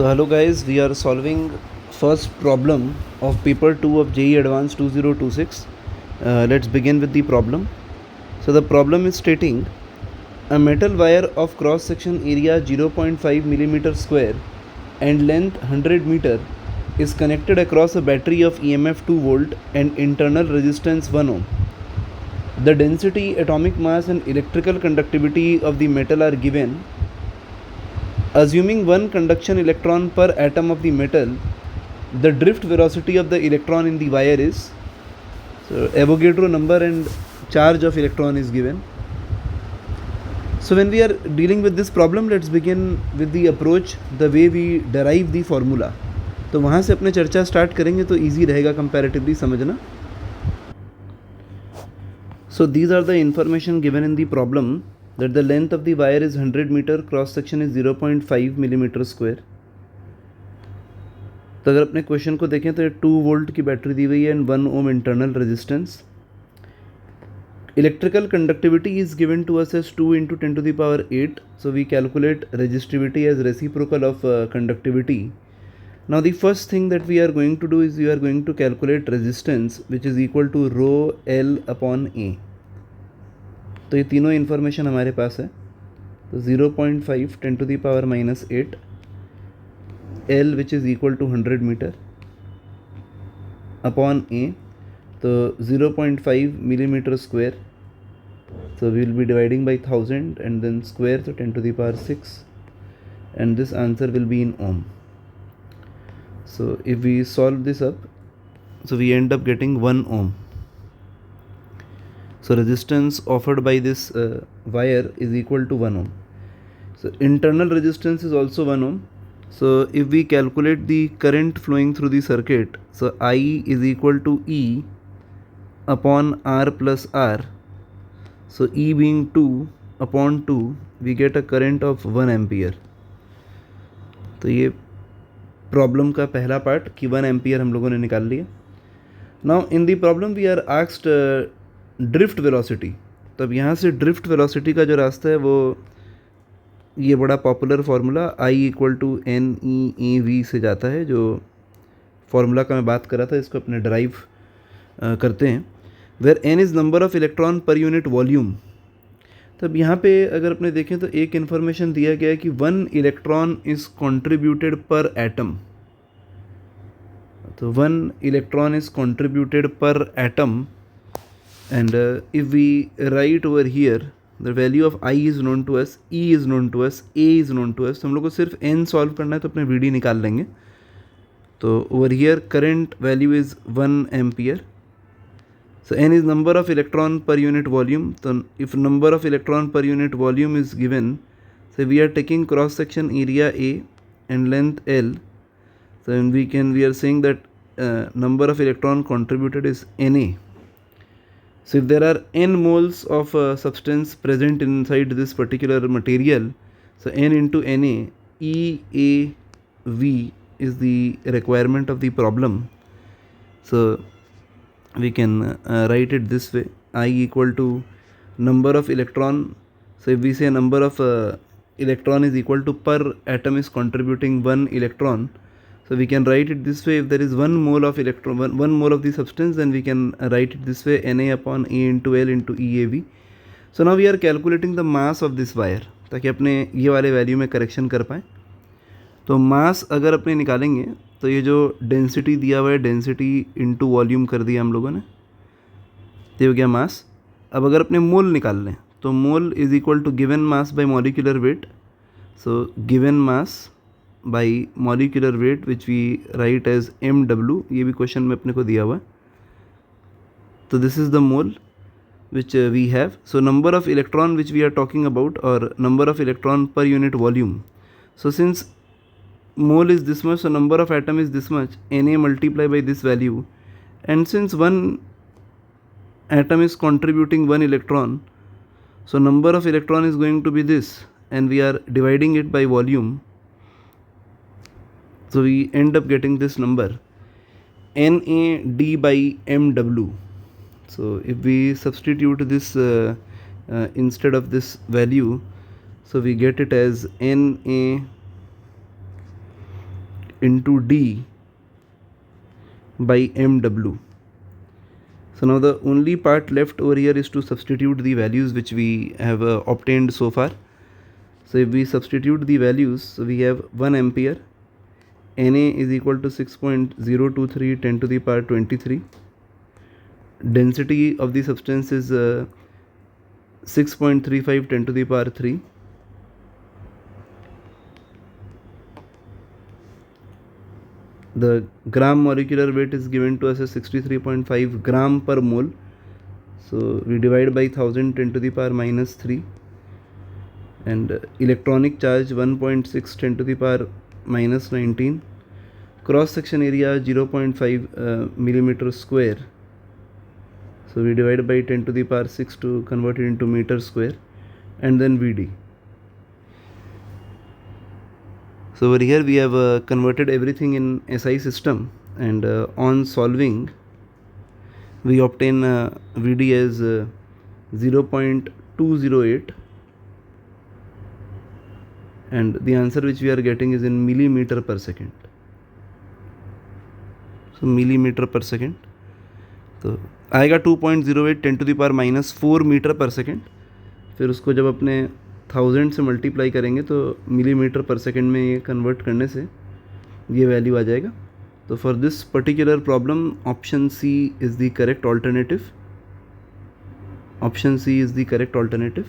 So hello guys, we are solving first problem of paper 2 of JEE Advanced 2026. Let's begin with the problem. So the problem is stating a metal wire of cross section area 0.5 millimeter square and length 100 meter is connected across a battery of EMF 2 volt and internal resistance 1 ohm. The density, atomic mass and electrical conductivity of the metal are given. Assuming one conduction electron per atom of the metal, the drift velocity of the electron in the wire is, so Avogadro number and charge of electron is given. So when we are dealing with this problem, let's begin with the approach, the way we derive the formula. तो वहाँ से अपने चर्चा start करेंगे तो easy रहेगा comparatively समझना. So these are the information given in the problem. That the length of the wire is 100 meter, cross section is 0.5 millimeter square. तो अगर अपने क्वेश्चन को देखें तो 2 वोल्ट की बैटरी दी हुई है and 1 ohm internal resistance. Electrical conductivity is given to us as 2 into 10 to the power 8. So we calculate resistivity as reciprocal of conductivity. Now the first thing that we are going to do is we are going to calculate resistance, which is equal to rho L upon A. तो ये तीनों information हमारे पास है. तो 0.5 10 to the power minus 8 L, which is equal to 100 meter, upon A. तो 0.5 millimeter square, so we will be dividing by 1000 and then square, so 10 to the power 6, and this answer will be in ohm. So if we solve this up, so we end up getting 1 ohm. So resistance offered by this wire is equal to 1 ohm. So internal resistance is also 1 ohm. So if we calculate the current flowing through the circuit, so I is equal to E upon R plus R. So E being 2 upon 2, we get a current of 1 ampere. तो ये problem का पहला part कि 1 ampere हम लोगों ने निकाल लिया. Now in the problem we are asked drift velocity. तो अब यहाँ से ड्रिफ्ट वेलोसिटी का जो रास्ता है वो ये बड़ा popular formula I equal to N E A V से जाता है. जो फार्मूला का मैं बात कर रहा था इसको अपने ड्राइव करते हैं. Where N is number of electron per unit volume. तब यहाँ पे अगर अपने देखें तो एक इन्फॉर्मेशन दिया गया है कि 1 इलेक्ट्रॉन इज़ कॉन्ट्रीब्यूटेड पर एटम. तो 1 इलेक्ट्रॉन इज़ कॉन्ट्रीब्यूटेड पर atom. And if we write over here, the value of I is known to us, E is known to us, A is known to us. तो हम लोग को सिर्फ N solve करना है तो अपने VD निकाल लेंगे. तो over here current value is 1 ampere. So N is number of electron per unit volume. So if number of electron per unit volume is given, so we are taking cross section area A and length L. So we are saying that number of electron contributed is Na. So if there are n moles of substance present inside this particular material, so n into Na, EAV is the requirement of the problem. So we can write it this way: I equal to number of electron. So if we say number of electron is equal to per atom is contributing 1 electron. So we can write it this way: if there is 1 mole of electron, one mole of the substance, then we can write it this way: Na upon A into L into EAV. So now we are calculating the mass of this wire ताकि अपने ये वाले value में correction कर पाएँ. तो मास अगर अपने निकालेंगे तो ये जो डेंसिटी दिया हुआ है, डेंसिटी इंटू वॉल्यूम कर दिया हम लोगों ने, तो हो गया मास. अब अगर अपने मोल निकाल लें तो mole is equal to given mass by molecular weight. So given mass by molecular weight, which we write as mw. ये भी क्वेश्चन में अपने को दिया हुआ है. तो this is the mole which we have. So number of electron which we are talking about, or number of electron per unit volume. So since mole is this much, so number of atom is this much, Na multiply by this value. And since one atom is contributing 1 electron, so number of electron is going to be this, and we are dividing it by volume. So we end up getting this number NAD by MW. So if we substitute this instead of this value, so we get it as Na into d by mw. So now the only part left over here is to substitute the values which we have obtained so far. So if we substitute the values, so we have 1 ampere, Na is equal to 6.023 10 to the power 23. Density of the substance is 6.35 10 to the power 3. The gram molecular weight is given to us as 63.5 gram per mole. So we divide by 1000 10 to the power minus 3. And electronic charge 1.6 10 to the power minus 19. Cross section area 0.5 millimeter square. So we divide by 10 to the power 6 to convert it into meter square, and then Vd. So over here we have converted everything in SI system, and on solving we obtain Vd as 0.208, and the answer which we are getting is in millimeter per second. So millimeter per second, तो आएगा 2.08 10 to the power minus 4 metre per second. फिर उसको जब अपने 1000 से multiply करेंगे तो millimetre पर सेकेंड में ये कन्वर्ट करने से ये वैल्यू आ जाएगा. तो for this particular problem option C is the correct alternative. Option C is the correct alternative.